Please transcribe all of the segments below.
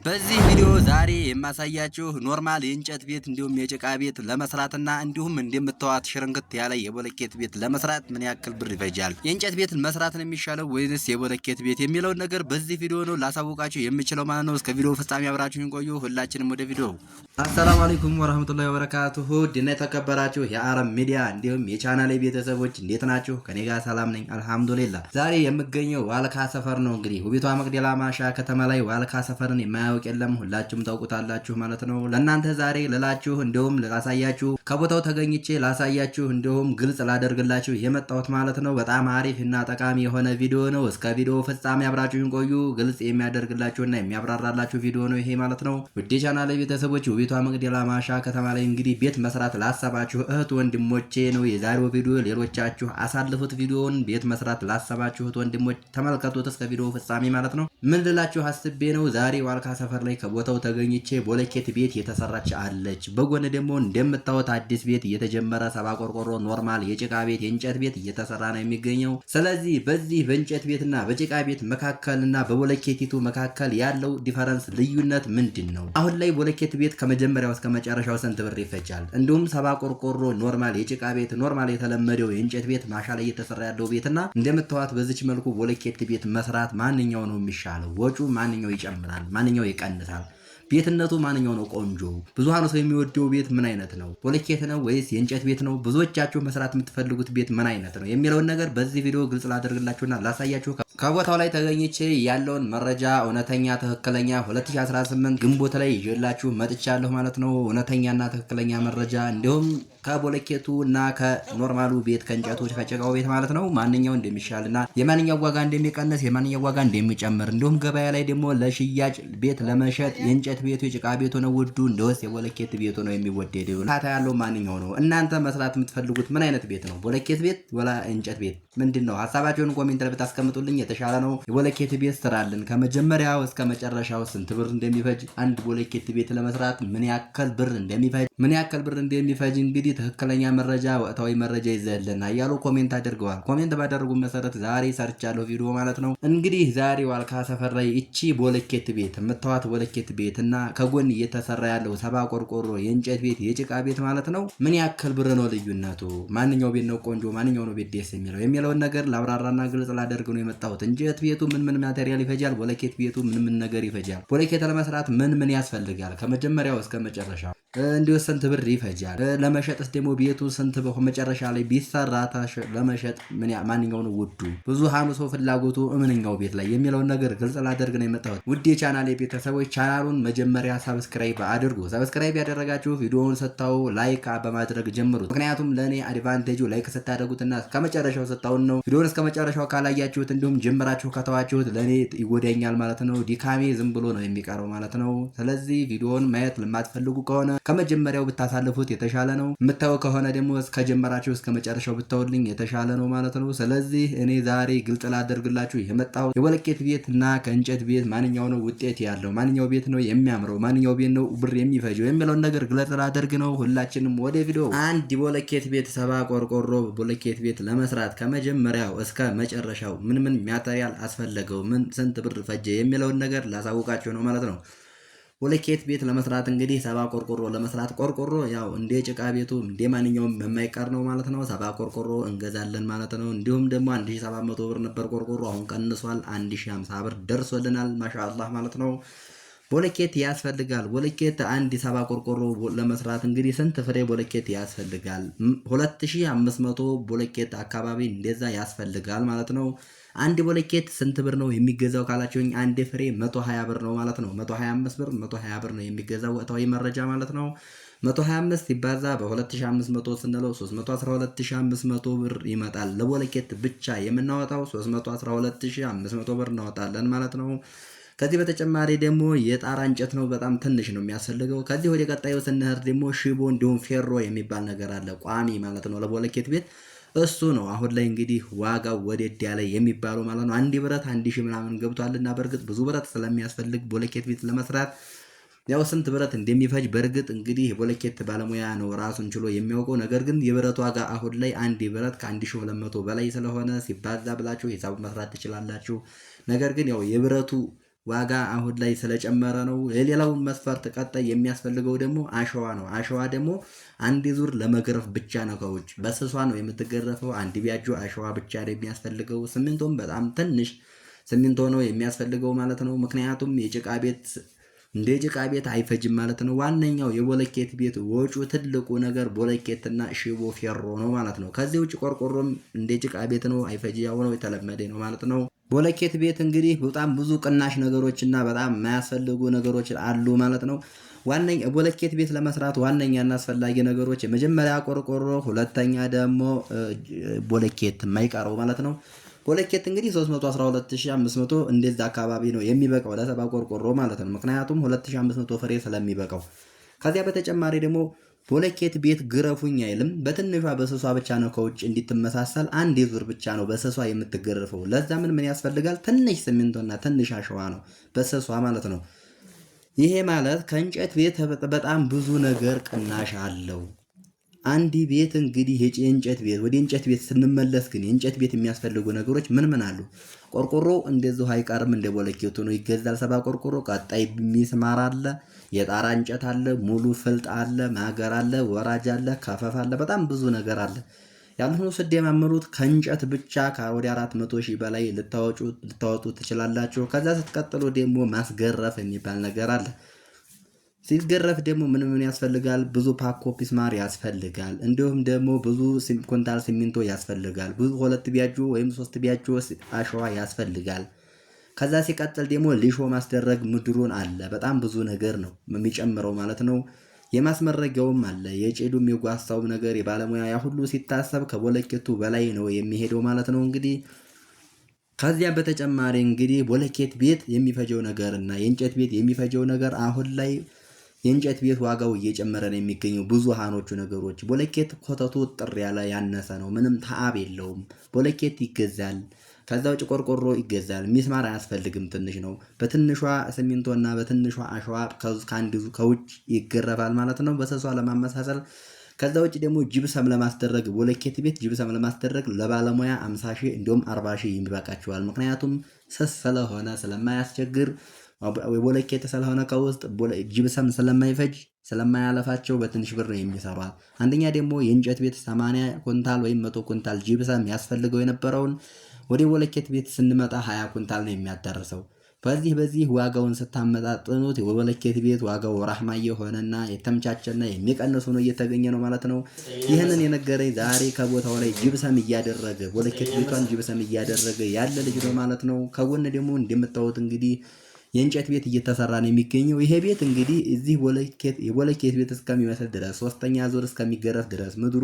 በዚህ ቪዲዮ ዛሬ የማሳያችሁ ኖርማል የእንጨት ቤት እንዲሁም የጭቃ ቤት ለመስራትና እንዲሁም እንደምታዋት ሽርንክት ያለ የቦለኬት ቤት ለመስራት ምን ያክል ብር ይፈጃል፣ የእንጨት ቤትን መስራት ነው የሚሻለው ወይንስ የቦለኬት ቤት የሚለውን ነገር በዚህ ቪዲዮ ነው ላሳውቃችሁ የምችለው ማለት ነው። እስከ ቪዲዮ ፍጻሜ አብራችሁን ቆዩ። ሁላችንም ወደ ቪዲዮ። አሰላሙ አለይኩም ወራህመቱላሂ ወበረካቱሁ። ድና የተከበራችሁ የአረብ ሚዲያ እንዲሁም የቻናሌ ቤተሰቦች እንዴት ናችሁ? ከኔ ጋር ሰላም ነኝ አልሐምዱሊላህ። ዛሬ የምገኘው ዋልካ ሰፈር ነው። እንግዲህ ውቢቷ መቅደላ ማሻ ከተማ ላይ ዋልካ ሰፈርን የማያውቅ የለም፣ ሁላችሁም ታውቁታላችሁ ማለት ነው። ለእናንተ ዛሬ ልላችሁ እንዲሁም ላሳያችሁ ከቦታው ተገኝቼ ላሳያችሁ እንዲሁም ግልጽ ላደርግላችሁ የመጣሁት ማለት ነው። በጣም አሪፍ እና ጠቃሚ የሆነ ቪዲዮ ነው። እስከ ቪዲዮ ፍጻሜ አብራችሁን ቆዩ። ግልጽ የሚያደርግላችሁና የሚያብራራላችሁ ቪዲዮ ነው ይሄ ማለት ነው። ውድ ቻናሌ ቤተሰቦች ውቢቷ መቅደላ ማሻ ከተማ ላይ እንግዲህ ቤት መስራት ላሰባችሁ እህት ወንድሞቼ ነው የዛሬው ቪዲዮ። ሌሎቻችሁ አሳልፉት ቪዲዮውን። ቤት መስራት ላሰባችሁ እህት ወንድሞች ተመልከቱት እስከ ቪዲዮ ፍጻሜ ማለት ነው። ምን ልላችሁ አስቤ ነው ዛሬ ዋልካ ሰፈር ላይ ከቦታው ተገኝቼ ቦለኬት ቤት የተሰራች አለች። በጎን ደግሞ እንደምታዩት አዲስ ቤት እየተጀመረ ሰባ ቆርቆሮ ኖርማል የጭቃ ቤት የእንጨት ቤት እየተሰራ ነው የሚገኘው። ስለዚህ በዚህ በእንጨት ቤትና በጭቃ ቤት መካከልና በቦለኬቲቱ መካከል ያለው ዲፈረንስ ልዩነት ምንድን ነው? አሁን ላይ ቦለኬት ቤት ከመጀመሪያው እስከ መጨረሻው ስንት ብር ይፈጃል? እንዲሁም ሰባ ቆርቆሮ ኖርማል የጭቃ ቤት ኖርማል የተለመደው የእንጨት ቤት ማሻ ላይ እየተሰራ ያለው ቤትና እንደምታዩት በዚች መልኩ ቦለኬት ቤት መስራት ማንኛው ነው የሚሻለው? ወጩ ማንኛው ይጨምራል? ማንኛው ይቀንሳል? ቤትነቱ ማንኛው ነው ቆንጆ? ብዙሃኑ ሰው የሚወደው ቤት ምን አይነት ነው? ቦለኬት ነው ወይስ የእንጨት ቤት ነው? ብዙዎቻችሁ መስራት የምትፈልጉት ቤት ምን አይነት ነው የሚለውን ነገር በዚህ ቪዲዮ ግልጽ ላደርግላችሁና ላሳያችሁ ከቦታው ላይ ተገኝቼ ያለውን መረጃ እውነተኛ ትክክለኛ 2018 ግንቦት ላይ ይዤላችሁ መጥቻለሁ ማለት ነው። እውነተኛና ትክክለኛ መረጃ እንዲሁም ከቦለኬቱ እና ከኖርማሉ ቤት ከእንጨቶች ከጭቃው ቤት ማለት ነው ማንኛው እንደሚሻልና የማንኛው ዋጋ እንደሚቀንስ የማንኛው ዋጋ እንደሚጨምር እንዲሁም ገበያ ላይ ደግሞ ለሽያጭ ቤት ለመሸጥ የእንጨት ቤቱ የጭቃ ቤቱ ነው ውዱ እንደውስ የቦለኬት ቤቱ ነው የሚወደደው? ታታ ያለው ማንኛው ነው? እናንተ መስራት የምትፈልጉት ምን አይነት ቤት ነው? ቦለኬት ቤት ወላ እንጨት ቤት? ምንድነው ሀሳባችሁን ኮሜንት ላይ ብታስቀምጡልኝ የተሻለ ነው። የቦለኬት ቤት ስራልን ከመጀመሪያው እስከ መጨረሻው ስንት ብር እንደሚፈጅ፣ አንድ ቦለኬት ቤት ለመስራት ምን ያክል ብር እንደሚፈጅ እንግዲህ ትክክለኛ መረጃ ወቅታዊ መረጃ ይዘልና እያሉ ኮሜንት አድርገዋል። ኮሜንት ባደረጉ መሰረት ዛሬ ሰርቻለሁ ቪዲዮ ማለት ነው። እንግዲህ ዛሬ ዋልካ ሰፈር ላይ እቺ ቦለኬት ቤት የምታዋት ቦለኬት ቤት እና ከጎን እየተሰራ ያለው ሰባ ቆርቆሮ የእንጨት ቤት የጭቃ ቤት ማለት ነው ምን ያክል ብር ነው ልዩነቱ? ማንኛው ቤት ነው ቆንጆ? ማንኛው ነው ቤት ደስ የሚለውን ነገር ላብራራና ግልጽ ላደርግ ነው የመጣሁት። እንጨት ቤቱ ምን ማቴሪያል ይፈጃል? ቦለኬት ቤቱ ምን ነገር ይፈጃል? ቦለኬት ለመስራት ምን ያስፈልጋል? ከመጀመሪያው እስከ መጨረሻው እንዲሁ ስንት ብር ይፈጃል? ለመሸጥስ ደግሞ ቤቱ ስንት መጨረሻ ላይ ቢሰራ ለመሸጥ ማንኛው ነው ውዱ? ብዙሃኑ ሰው ፍላጎቱ ምንኛው ቤት ላይ የሚለውን ነገር ግልጽ ላደርግ ነው የመጣሁት። ውድ የቻናሌ ቤተሰቦች ቻናሉን መጀመሪያ ሰብስክራይብ አድርጉ። ሰብስክራይብ ያደረጋችሁ ቪዲዮውን ስታዩ ላይክ በማድረግ ጀምሩት። ምክንያቱም ለኔ አድቫንቴጁ ላይክ ስታደርጉትና እስከመጨረሻው ስታዩን ነው። ቪዲዮውን እስከመጨረሻው ካላያችሁት እንዲሁም ጀምራችሁ ከተዋችሁት ለኔ ይጎዳኛል ማለት ነው። ዲካሜ ዝም ብሎ ነው የሚቀረው ማለት ነው። ስለዚህ ቪዲዮውን ማየት ለማትፈልጉ ከሆነ ከመጀመሪያው ብታሳልፉት የተሻለ ነው። የምታዩ ከሆነ ደግሞ እስከጀመራችሁ እስከመጨረሻው ብታውልኝ የተሻለ ነው ማለት ነው። ስለዚህ እኔ ዛሬ ግልጽ ላደርግላችሁ የመጣሁት የቦለኬት ቤት እና ከእንጨት ቤት ማንኛው ነው ውጤት ያለው፣ ማንኛው ቤት ነው የሚያምረው፣ ማንኛው ቤት ነው ብር የሚፈጀው የሚለውን ነገር ግልጽ ላደርግ ነው። ሁላችንም ወደ ቪዲዮ። አንድ ቦለኬት ቤት ሰባ ቆርቆሮ ቦለኬት ቤት ለመስራት ከመጀመሪያው እስከ መጨረሻው ምን ማቴሪያል አስፈለገው፣ ስንት ብር ፈጀ የሚለውን ነገር ላሳውቃችሁ ነው ማለት ነው። ቦለኬት ቤት ለመስራት እንግዲህ ሰባ ቆርቆሮ ለመስራት ቆርቆሮ ያው እንደ ጭቃ ቤቱ እንደ ማንኛውም የማይቀር ነው ማለት ነው። ሰባ ቆርቆሮ እንገዛለን ማለት ነው። እንዲሁም ደግሞ 1700 ብር ነበር ቆርቆሮ፣ አሁን ቀንሷል 1050 ብር ደርሶልናል። ማሻአላህ ማለት ነው። ቦለኬት ያስፈልጋል። ቦለኬት አንድ ሰባ ቆርቆሮ ለመስራት እንግዲህ ስንት ፍሬ ቦለኬት ያስፈልጋል? 2500 ቦለኬት አካባቢ እንደዛ ያስፈልጋል ማለት ነው። አንድ ቦለኬት ስንት ብር ነው የሚገዛው ካላችሁኝ፣ አንድ ፍሬ 120 ብር ነው ማለት ነው። 125 ብር 120 ብር ነው የሚገዛው ወቅታዊ መረጃ ማለት ነው። 125 ሲባዛ በ2500 ስንለው 312500 ብር ይመጣል። ለቦለኬት ብቻ የምናወጣው 312500 ብር እናወጣለን ማለት ነው። ከዚህ በተጨማሪ ደግሞ የጣራ እንጨት ነው በጣም ትንሽ ነው የሚያስፈልገው። ከዚህ ወደ ቀጣዩ ስንሄድ ደግሞ ሽቦ እንዲሁም ፌሮ የሚባል ነገር አለ፣ ቋሚ ማለት ነው ለቦለኬት ቤት። እሱ ነው አሁን ላይ እንግዲህ ዋጋው ወደድ ያለ የሚባለው ማለት ነው። አንድ ብረት 1000 ምናምን ገብቷልና በእርግጥ ብዙ ብረት ስለሚያስፈልግ ቦለኬት ቤት ለመስራት ያው ስንት ብረት እንደሚፈጅ በእርግጥ እንግዲህ የቦለኬት ባለሙያ ነው ራሱን ችሎ የሚያውቀው። ነገር ግን የብረት ዋጋ አሁን ላይ አንድ ብረት ከ1200 በላይ ስለሆነ ሲባዛ ብላችሁ ሂሳብ መስራት ትችላላችሁ። ነገር ግን ያው የብረቱ ዋጋ አሁን ላይ ስለጨመረ ነው። የሌላው መስፈርት ቀጣይ የሚያስፈልገው ደግሞ አሸዋ ነው። አሸዋ ደግሞ አንድ ዙር ለመግረፍ ብቻ ነው። ከውጭ በስሷ ነው የምትገረፈው። አንድ ቢያጆ አሸዋ ብቻ ነው የሚያስፈልገው። ሲሚንቶም በጣም ትንሽ ሲሚንቶ ነው የሚያስፈልገው ማለት ነው። ምክንያቱም የጭቃ ቤት እንደ ጭቃ ቤት አይፈጅም ማለት ነው። ዋነኛው የቦለኬት ቤት ወጩ ትልቁ ነገር ቦለኬትና ሽቦ ፌሮ ነው ማለት ነው። ከዚህ ውጭ ቆርቆሮም እንደ ጭቃ ቤት ነው፣ አይፈጅ፣ ያው ነው፣ የተለመደ ነው ማለት ነው። ቦለኬት ቤት እንግዲህ በጣም ብዙ ቅናሽ ነገሮችና በጣም የማያስፈልጉ ነገሮች አሉ ማለት ነው። ዋነኛ ቦለኬት ቤት ለመስራት ዋነኛና አስፈላጊ ነገሮች የመጀመሪያ ቆርቆሮ፣ ሁለተኛ ደግሞ ቦለኬት የማይቀረው ማለት ነው። ቦለኬት እንግዲህ 312500 እንደዛ አካባቢ ነው የሚበቃው ለሰባ ቆርቆሮ ማለት ነው። ምክንያቱም 2500 ፍሬ ስለሚበቃው። ከዚያ በተጨማሪ ደግሞ ቦለኬት ቤት ግረፉኝ አይልም። በትንሿ በስሷ ብቻ ነው ከውጭ እንዲትመሳሰል አንድ ዙር ብቻ ነው በስሷ የምትገረፈው። ለዛ ምን ያስፈልጋል? ትንሽ ሲሚንቶና ትንሽ አሸዋ ነው በስሷ ማለት ነው። ይሄ ማለት ከእንጨት ቤት በጣም ብዙ ነገር ቅናሽ አለው። አንድ ቤት እንግዲህ የእንጨት ቤት ወደ እንጨት ቤት ስንመለስ ግን የእንጨት ቤት የሚያስፈልጉ ነገሮች ምን አሉ? ቆርቆሮ እንደዚሁ አይቀርም፣ እንደ ቦለኬቱ ነው ይገዛል። ሰባ ቆርቆሮ፣ ቀጣይ ሚስማር አለ፣ የጣራ እንጨት አለ፣ ሙሉ ፍልጥ አለ፣ ማገር አለ፣ ወራጅ አለ፣ ከፈፍ አለ፣ በጣም ብዙ ነገር አለ። ያልሆኑ ስደማምሩት ከእንጨት ብቻ ወደ 400,000 በላይ ልታወጡ ትችላላችሁ። ከዛ ስትቀጥሉ ደግሞ ማስገረፍ የሚባል ነገር አለ። ሲገረፍ ደግሞ ምን ያስፈልጋል? ብዙ ፓኮ ፒስማር ያስፈልጋል። እንዲሁም ደግሞ ብዙ ኩንታል ሲሚንቶ ያስፈልጋል። ብዙ 2 ቢያጆ ወይም 3 ቢያጆ አሸዋ ያስፈልጋል። ከዛ ሲቀጥል ደግሞ ሊሾ ማስደረግ ምድሩን አለ። በጣም ብዙ ነገር ነው የሚጨምረው ማለት ነው። የማስመረጊያውም አለ። የጭዱም የጓሳውም ነገር የባለሙያ ያ ሁሉ ሲታሰብ ከቦለኬቱ በላይ ነው የሚሄደው ማለት ነው። እንግዲህ ከዚያ በተጨማሪ እንግዲህ ቦለኬት ቤት የሚፈጀው ነገር እና የእንጨት ቤት የሚፈጀው ነገር አሁን ላይ የእንጨት ቤት ዋጋው እየጨመረ ነው የሚገኘው። ብዙሃኖቹ ነገሮች ቦለኬት ኮተቱ ጥር ያለ ያነሰ ነው፣ ምንም ተአብ የለውም። ቦለኬት ይገዛል። ከዛ ውጭ ቆርቆሮ ይገዛል። ሚስማር አያስፈልግም፣ ትንሽ ነው። በትንሿ ሲሚንቶና በትንሿ አሸዋ ከውጭ ይገረፋል ማለት ነው በስሷ ለማመሳሰል። ከዛ ውጭ ደግሞ ጅብሰም ለማስደረግ ቦለኬት ቤት ጅብሰም ለማስደረግ ለባለሙያ 50,000 እንዲሁም 40,000 ይበቃቸዋል። ምክንያቱም ስስ ስለሆነ ስለማያስቸግር የቦለኬት ስለሆነ ከውስጥ ጅብሰም ስለማይፈጅ ስለማያለፋቸው በትንሽ ብር ነው የሚሰሯት። አንደኛ ደግሞ የእንጨት ቤት 80 ኩንታል ወይም 100 ኩንታል ጅብሰም ያስፈልገው የነበረውን ወደ ቦለኬት ቤት ስንመጣ 20 ኩንታል ነው የሚያዳርሰው። በዚህ ዋጋውን ስታመጣጥኑት የቦለኬት ቤት ዋጋው ራህማ የሆነና የተመቻቸና የሚቀንሱ ነው እየተገኘ ነው ማለት ነው። ይህንን የነገረኝ ዛሬ ከቦታው ላይ ጅብሰም እያደረገ ቦለኬት ቤቷን ጅብሰም እያደረገ ያለ ልጅ ነው ማለት ነው። ከጎን ደግሞ እንደምታዩት እንግዲህ የእንጨት ቤት እየተሰራ ነው የሚገኘው። ይሄ ቤት እንግዲህ እዚህ የቦለኬት ቤት እስከሚመስል ድረስ 3ኛ ዙር እስከሚገረፍ ድረስ ምድሩ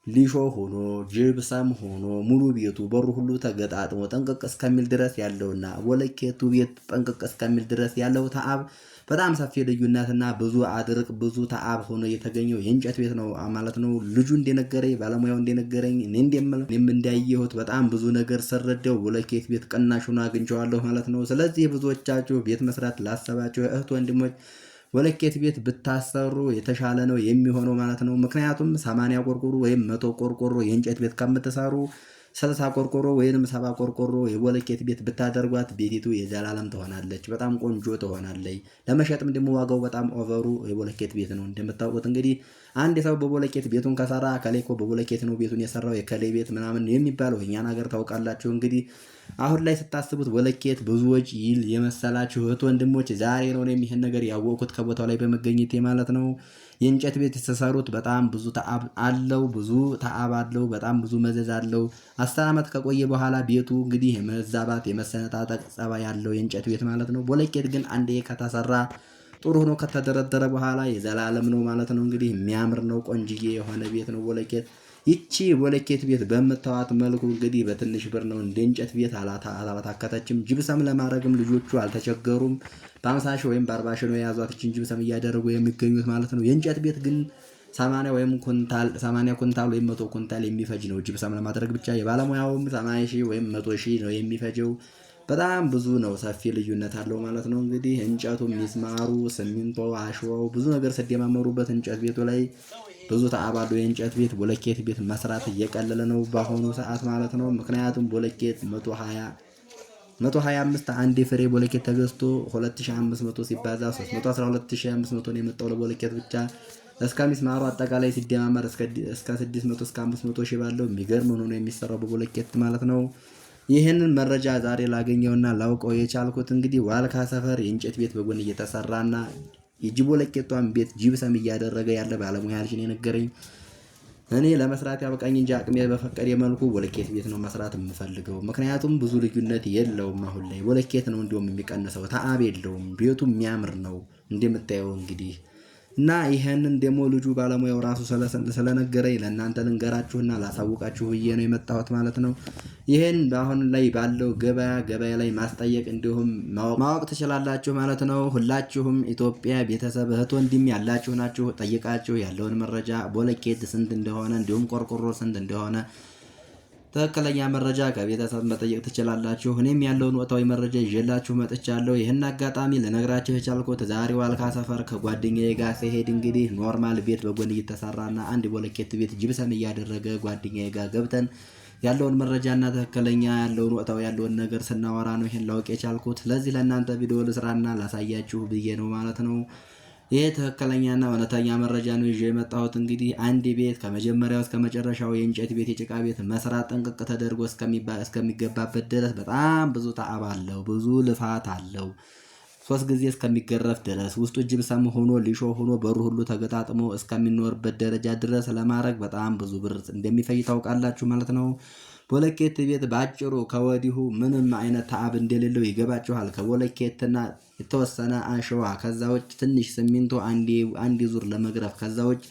ሊሾ ሆኖ ጅብሰም ሆኖ ሙሉ ቤቱ በሩ ሁሉ ተገጣጥሞ ጠንቅቅ እስከሚል ድረስ ያለውና ቦለኬቱ ቤት ጠንቅቅ እስከሚል ድረስ ያለው ተአብ በጣም ሰፊ ልዩነትና ብዙ አድርቅ ብዙ ተአብ ሆኖ የተገኘው የእንጨት ቤት ነው ማለት ነው። ልጁ እንደነገረኝ ባለሙያው እንደነገረኝ እኔም እንዳየሁት በጣም ብዙ ነገር ሰረደው ቦለኬት ቤት ቅናሽ ሆኖ አግኝቼዋለሁ ማለት ነው። ስለዚህ ብዙዎቻችሁ ቤት መስራት ላሰባችሁ እህት ወንድሞች ቦለኬት ቤት ብታሰሩ የተሻለ ነው የሚሆነው ማለት ነው። ምክንያቱም 80 ቆርቆሮ ወይም 100 ቆርቆሮ የእንጨት ቤት ከምትሰሩ 60 ቆርቆሮ ወይንም 70 ቆርቆሮ የቦለኬት ቤት ብታደርጓት ቤቲቱ የዘላለም ትሆናለች። በጣም ቆንጆ ትሆናለች። ለመሸጥም ደግሞ ዋጋው በጣም ኦቨሩ የቦለኬት ቤት ነው። እንደምታውቁት እንግዲህ አንድ ሰው በቦለኬት ቤቱን ከሰራ ከሌኮ በቦለኬት ነው ቤቱን የሰራው የከሌ ቤት ምናምን የሚባለው እኛን ሀገር ታውቃላችሁ። እንግዲህ አሁን ላይ ስታስቡት ቦለኬት ብዙ ወጪ ይል የመሰላችሁ እህት ወንድሞች ዛሬ ነው ይሄን ነገር ያወቁት ከቦታው ላይ በመገኘቴ ማለት ነው። የእንጨት ቤት የተሰሩት በጣም ብዙ ተአብ አለው። በጣም ብዙ መዘዝ አለው። 10 ዓመት ከቆየ በኋላ ቤቱ እንግዲህ የመዛባት የመሰነጣጠቅ ጸባይ ያለው የእንጨት ቤት ማለት ነው። ቦለኬት ግን አንዴ ከተሰራ ጥሩ ሆኖ ከተደረደረ በኋላ የዘላለም ነው ማለት ነው። እንግዲህ የሚያምር ነው፣ ቆንጅዬ የሆነ ቤት ነው ቦለኬት። ይቺ ቦለኬት ቤት በምታዋት መልኩ እንግዲህ በትንሽ ብር ነው እንደ እንጨት ቤት አላታከተችም። ጅብሰም ለማድረግም ልጆቹ አልተቸገሩም። በ50,000 ወይም በ40,000 ነው የያዟት ይችን ጅብሰም እያደረጉ የሚገኙት ማለት ነው። የእንጨት ቤት ግን 80 ኩንታል ወይም 100 ኩንታል የሚፈጅ ነው ጅብሰም ለማድረግ ብቻ። የባለሙያውም 80,000 ወይም 100,000 ነው የሚፈጀው። በጣም ብዙ ነው፣ ሰፊ ልዩነት አለው ማለት ነው። እንግዲህ እንጨቱ፣ ሚስማሩ፣ ሲሚንቶ፣ አሸዋው ብዙ ነገር ሲደማመሩበት እንጨት ቤቱ ላይ ብዙ ተአባዶ የእንጨት ቤት ቦለኬት ቤት መስራት እየቀለለ ነው በአሁኑ ሰዓት ማለት ነው። ምክንያቱም ቦለኬት 120 125 አንድ ፍሬ ቦለኬት ተገዝቶ 2500 ሲባዛ 312500 ነው የመጣው ለቦለኬት ብቻ። እስከ ሚስማሩ አጠቃላይ ሲደማመር እስከ 600 እስከ 500 ሺህ ባለው የሚገርም ሆኖ ነው የሚሰራው በቦለኬት ማለት ነው። ይህንን መረጃ ዛሬ ላገኘውና ላውቀው የቻልኩት እንግዲህ ዋልካ ሰፈር የእንጨት ቤት በጎን እየተሰራና የጂቦለኬቷን ቤት ጂፕሰም እያደረገ ያለ ባለሙያ ልጅ ነው የነገረኝ። እኔ ለመስራት ያበቃኝ እንጂ አቅሜ በፈቀደ መልኩ ቦለኬት ቤት ነው መስራት የምፈልገው። ምክንያቱም ብዙ ልዩነት የለውም። አሁን ላይ ቦለኬት ነው እንዲሁም የሚቀንሰው ተአብ የለውም። ቤቱ የሚያምር ነው እንደምታየው እንግዲህ እና ይሄንን ደግሞ ልጁ ባለሙያው ራሱ ስለነገረኝ ለእናንተ ልንገራችሁና ላሳውቃችሁ ብዬ ነው የመጣሁት ማለት ነው። ይሄን አሁን ላይ ባለው ገበያ ላይ ማስጠየቅ እንዲሁም ማወቅ ትችላላችሁ ማለት ነው። ሁላችሁም ኢትዮጵያ ቤተሰብ እህት ወንድም ያላችሁ ናችሁ። ጠይቃችሁ ያለውን መረጃ ቦለኬት ስንት እንደሆነ እንዲሁም ቆርቆሮ ስንት እንደሆነ ትክክለኛ መረጃ ከቤተሰብ መጠየቅ ትችላላችሁ። እኔም ያለውን ወቅታዊ መረጃ ይዤላችሁ መጥቻለሁ። ይህን አጋጣሚ ልነግራችሁ የቻልኩት ዛሬ ዋልካ ሰፈር ከጓደኛዬ ጋር ሲሄድ እንግዲህ ኖርማል ቤት በጎን እየተሰራና አንድ ቦለኬት ቤት ጅብሰም እያደረገ ጓደኛዬ ጋር ገብተን ያለውን መረጃና ትክክለኛ ያለውን ወቅታዊ ያለውን ነገር ስናወራ ነው ይሄን ላውቅ የቻልኩት። ስለዚህ ለእናንተ ቪዲዮ ልስራና ላሳያችሁ ብዬ ነው ማለት ነው። ይሄ ትክክለኛና እውነተኛ መረጃ ነው ይዤ የመጣሁት። እንግዲህ አንድ ቤት ከመጀመሪያው እስከ መጨረሻው የእንጨት ቤት የጭቃ ቤት መስራት ጠንቅቅ ተደርጎ እስከሚገባበት ድረስ በጣም ብዙ ተአብ አለው፣ ብዙ ልፋት አለው። 3 ጊዜ እስከሚገረፍ ድረስ ውስጡ ጅብሰም ሆኖ ሊሾ ሆኖ በሩ ሁሉ ተገጣጥሞ እስከሚኖርበት ደረጃ ድረስ ለማድረግ በጣም ብዙ ብር እንደሚፈጅ ታውቃላችሁ ማለት ነው። ቦለኬት ቤት ባጭሩ ከወዲሁ ምንም አይነት ተአብ እንደሌለው ይገባችኋል። ከቦለኬትና የተወሰነ አሸዋ ከዛ ውጭ ትንሽ ሲሚንቶ አንድ ዙር ለመግረፍ ከዛ ውጭ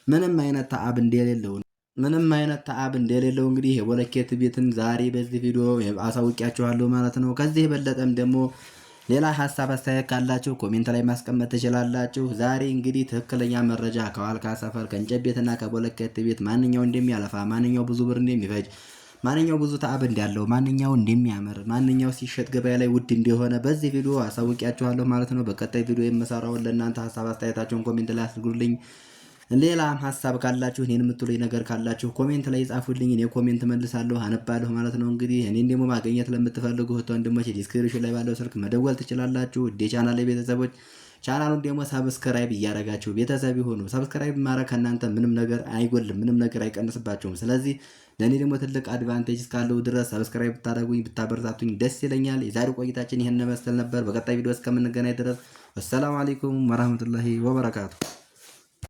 ምንም አይነት ተአብ እንደሌለው እንግዲህ የቦለኬት ቤትን ዛሬ በዚህ ቪዲዮ አሳውቂያችኋለሁ ማለት ነው። ከዚህ የበለጠም ደግሞ ሌላ ሀሳብ አስተያየት ካላችሁ ኮሜንት ላይ ማስቀመጥ ትችላላችሁ። ዛሬ እንግዲህ ትክክለኛ መረጃ ከዋልካ ሰፈር ከእንጨት ቤትና ከቦለኬት ቤት ማንኛው እንደሚያለፋ፣ ማንኛው ብዙ ብር እንደሚፈጅ፣ ማንኛው ብዙ ተአብ እንዳለው፣ ማንኛው እንደሚያምር፣ ማንኛው ሲሸጥ ገበያ ላይ ውድ እንደሆነ በዚህ ቪዲዮ አሳውቂያችኋለሁ ማለት ነው። በቀጣይ ቪዲዮ የምሰራውን ለእናንተ ሀሳብ አስተያየታችሁን ኮሜንት ላይ አስግሩልኝ። ሌላም ሀሳብ ካላችሁ እኔን የምትሉኝ ነገር ካላችሁ ኮሜንት ላይ ጻፉልኝ። እኔ ኮሜንት መልሳለሁ፣ አነባለሁ ማለት ነው። እንግዲህ እኔን ደግሞ ማግኘት ለምትፈልጉ ወንድሞች ዲስክሪፕሽን ላይ ባለው ስልክ መደወል ትችላላችሁ። ቻናል ላይ ቤተሰቦች ቻናሉን ደግሞ ሰብስክራይብ እያደረጋችሁ ቤተሰብ ይሁኑ። ሰብስክራይብ ማድረግ ከእናንተ ምንም ነገር አይጎልም፣ ምንም ነገር አይቀንስባችሁም። ስለዚህ ለእኔ ደግሞ ትልቅ አድቫንቴጅ እስካለው ድረስ ሰብስክራይብ ብታደርጉኝ ብታበረታቱኝ ደስ ይለኛል። የዛሬው ቆይታችን ይህን መሰል ነበር። በቀጣይ ቪዲዮ እስከምንገናኝ ድረስ አሰላሙ አለይኩም ወራህመቱላሂ ወበረካቱ።